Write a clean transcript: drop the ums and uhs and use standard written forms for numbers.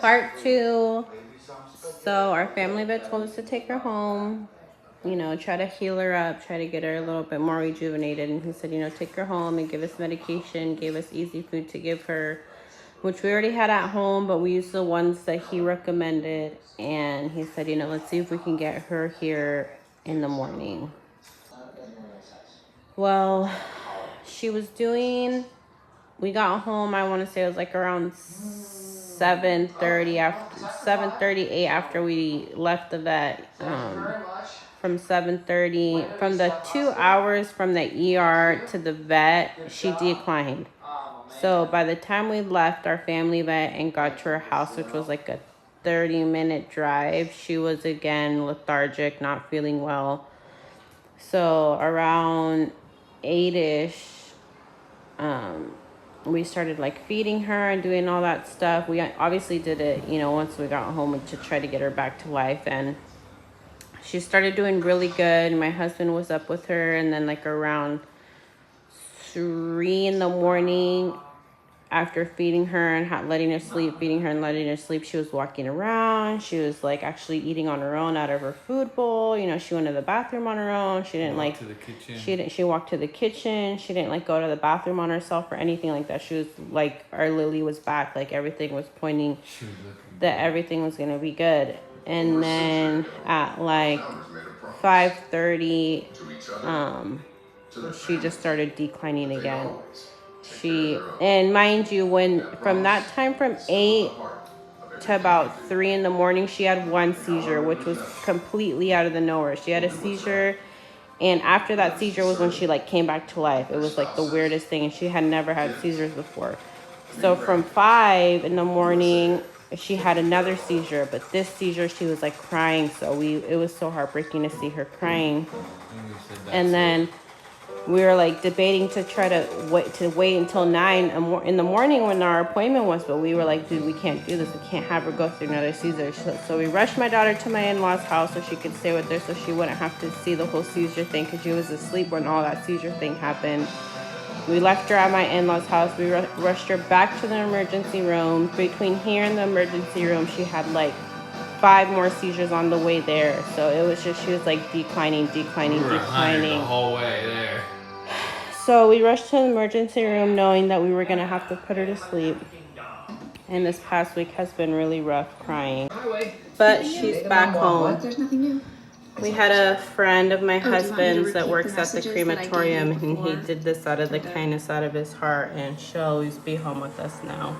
Part 2. So our family vet told us to take her home, you know, try to heal her up, try to get her a little bit more rejuvenated. And he said, you know, take her home and give us medication, gave us easy food to give her, which we already had at home, but we used the ones that he recommended. And he said, you know, let's see if we can get her here in the morning. Well, she was doing, we got home, I want to say it was like around 7:30 after 7:38 after we left the vet. From 7:30, from the 2 hours from the ER to the vet, she declined. So by the time we left our family vet and got to her house, which was like a 30-minute drive, she was again lethargic, not feeling well. So around 8ish, we started like feeding her and doing all that stuff. We obviously did it, you know, once we got home to try to get her back to life. And she started doing really good. My husband was up with her, and then like around 3 in the morning, after feeding her and letting her sleep, feeding her and letting her sleep, she was walking around. She was like actually eating on her own out of her food bowl. You know, she went to the bathroom on her own. She didn't like to the kitchen. She walked to the kitchen. She didn't like go to the bathroom on herself or anything like that. She was like, our Lily was back. Like everything was pointing that everything was gonna be good. And then at like 5:30, she just started declining again. And mind you, from that time from 8 to about 3 in the morning, she had one seizure, which was completely out of the nowhere. She had a seizure, and after that seizure was when she like came back to life. It was like the weirdest thing, and she had never had seizures before. So from 5 in the morning, she had another seizure, but this seizure she was like crying. So it was so heartbreaking to see her crying. And then we were like debating to try to wait until 9 in the morning when our appointment was, but we were like, dude, we can't do this. We can't have her go through another seizure. So we rushed my daughter to my in-laws' house so she could stay with her, so she wouldn't have to see the whole seizure thing, because she was asleep when all that seizure thing happened. We left her at my in-laws' house. We rushed her back to the emergency room. Between here and the emergency room, she had like 5 more seizures on the way there. So it was just, she was like declining. We were the whole way there. So we rushed to the emergency room knowing that we were going to have to put her to sleep. And this past week has been really rough crying. But she's back home. There's nothing new. We had a friend of my husband's that works at the crematorium, and he did this out of the kindness out of his heart, and she'll always be home with us now.